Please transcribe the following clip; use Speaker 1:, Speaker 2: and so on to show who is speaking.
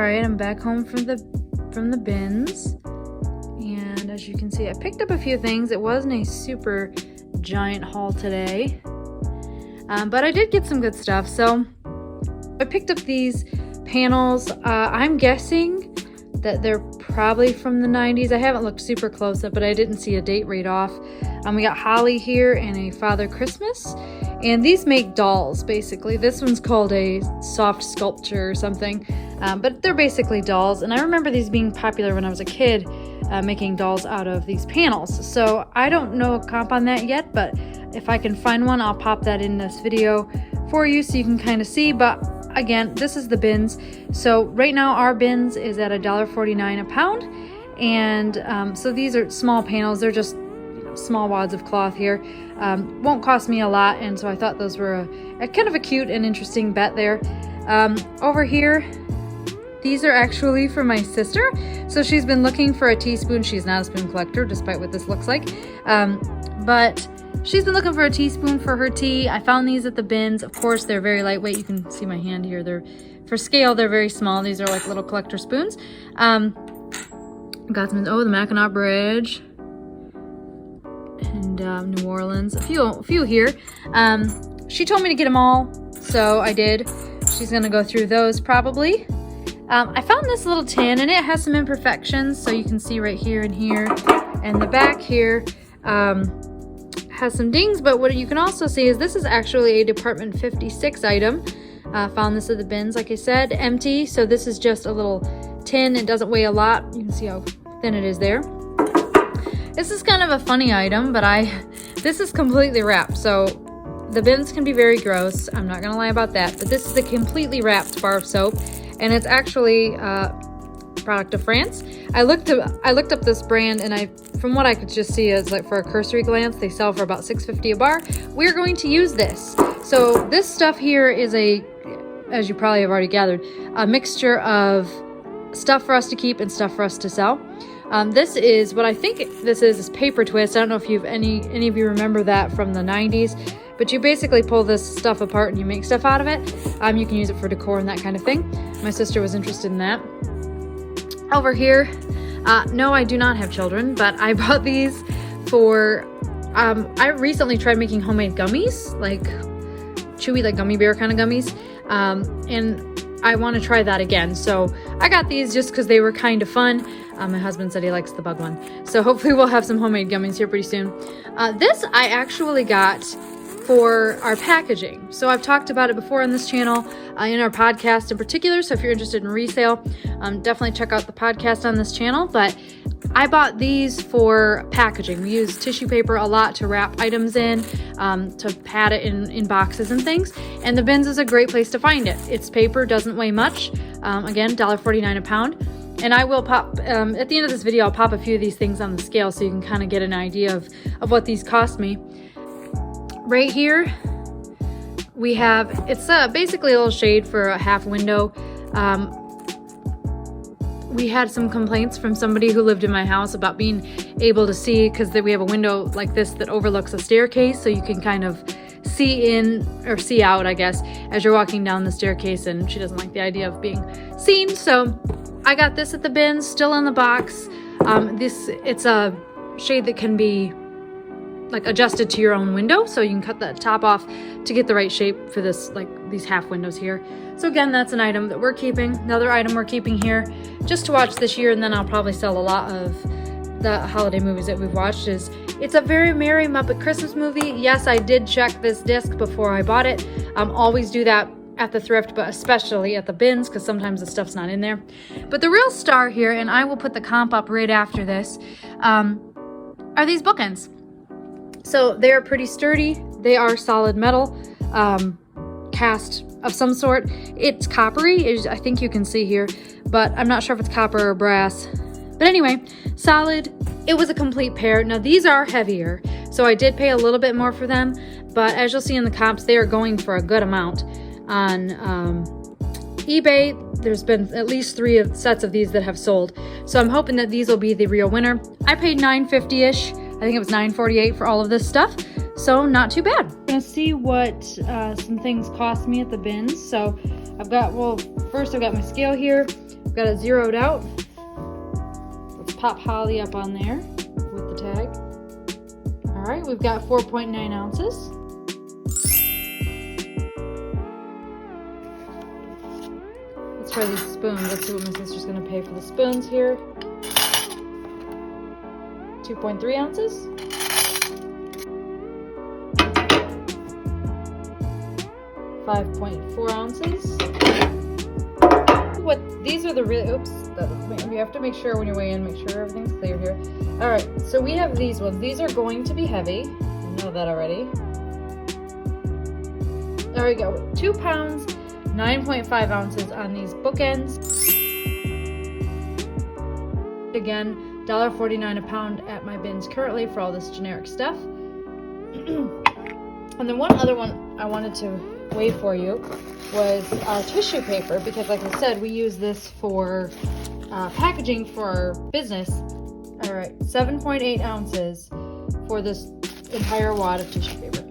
Speaker 1: right, I'm back home from the bins, and as you can see, I picked up a few things. It wasn't a super giant haul today, but I did get some good stuff. So I picked up these panels. I'm guessing that they're probably from the 90s. I haven't looked super close up, but I didn't see a date right off. We got Holly here and a Father Christmas, and these make dolls basically. This one's called a soft sculpture or something, but they're basically dolls. And I remember these being popular when I was a kid, making dolls out of these panels. So I don't know a comp on that yet, but if I can find one, I'll pop that in this video for you so you can kind of see. But again, this is the bins. So right now our bins is at $1.49 a pound, and so these are small panels. They're just small wads of cloth here. Won't cost me a lot, and so I thought those were a kind of a cute and interesting bet there. Over here, these are actually for my sister. So she's been looking for a teaspoon. She's not a spoon collector, despite what this looks like, but she's been looking for a teaspoon for her tea. I found these at the bins. Of course, they're very lightweight. You can see my hand here. They're, for scale, they're very small. These are like little collector spoons. Got some, the Mackinac Bridge and New Orleans. A few here. She told me to get them all, so I did. She's gonna go through those probably. I found this little tin, and it has some imperfections, so you can see right here and here, and the back here has some dings, but what you can also see is this is actually a Department 56 item. Found this at the bins, like I said, empty. So this is just a little tin. It doesn't weigh a lot. You can see how thin it is there. This is kind of a funny item, but this is completely wrapped. So the bins can be very gross. I'm not gonna lie about that, but this is a completely wrapped bar of soap, and it's actually product of France. I looked up this brand, and from what I could just see is like for a cursory glance, they sell for about $6.50 a bar. We're going to use this. So this stuff here is as you probably have already gathered, a mixture of stuff for us to keep and stuff for us to sell. This is what I think this is paper twist. I don't know if any of you remember that from the 90s, but you basically pull this stuff apart and you make stuff out of it. You can use it for decor and that kind of thing. My sister was interested in that. Over here, no, I do not have children, but I bought these for, I recently tried making homemade gummies, like chewy, like gummy bear kind of gummies, and I want to try that again. So I got these just because they were kind of fun. My husband said he likes the bug one. So hopefully we'll have some homemade gummies here pretty soon. This I actually got for our packaging. So I've talked about it before on this channel, in our podcast in particular. So if you're interested in resale, definitely check out the podcast on this channel. But I bought these for packaging. We use tissue paper a lot to wrap items in, to pad it in boxes and things. And the bins is a great place to find it. It's paper, doesn't weigh much. Again, $1.49 a pound. And I will pop, at the end of this video, I'll pop a few of these things on the scale so you can kind of get an idea of what these cost me. Right here, we have, it's basically a little shade for a half window. We had some complaints from somebody who lived in my house about being able to see, because we have a window like this that overlooks a staircase, so you can kind of see in, or see out, I guess, as you're walking down the staircase, and she doesn't like the idea of being seen. So I got this at the bins, still in the box. It's a shade that can be like adjusted to your own window, so you can cut the top off to get the right shape for this, like these half windows here. So again, that's an item that we're keeping. Another item we're keeping here just to watch this year, and then I'll probably sell a lot of the holiday movies that we've watched, is It's a Very Merry Muppet Christmas Movie. Yes, I did check this disc before I bought it. Always do that at the thrift, but especially at the bins, because sometimes the stuff's not in there. But the real star here, and I will put the comp up right after this, are these bookends. So they're pretty sturdy. They are solid metal, cast of some sort. It's coppery, I think you can see here, but I'm not sure if it's copper or brass. But anyway, solid. It was a complete pair. Now these are heavier, so I did pay a little bit more for them, but as you'll see in the comps, they are going for a good amount. On eBay, there's been at least 3 sets of these that have sold, so I'm hoping that these will be the real winner. I paid $9.50-ish. I think it was $9.48 for all of this stuff, so not too bad. I'm gonna see what some things cost me at the bins. So I've got, well, first I've got my scale here. got it zeroed out. Let's pop Holly up on there with the tag. All right, we've got 4.9 ounces. Let's try these spoons. Let's see what my sister's gonna pay for the spoons here. 2.3 ounces. 5.4 ounces. What these are the real we have to make sure when you're weighing, make sure everything's clear here. All right, so we have these ones. These are going to be heavy. I know that already. There we go. 2 pounds, 9.5 ounces on these bookends. Again, $1.49 a pound at my bins currently for all this generic stuff. And then one other one I wanted to weigh for you was our tissue paper, because like I said, we use this for packaging for our business. All right, 7.8 ounces for this entire wad of tissue paper.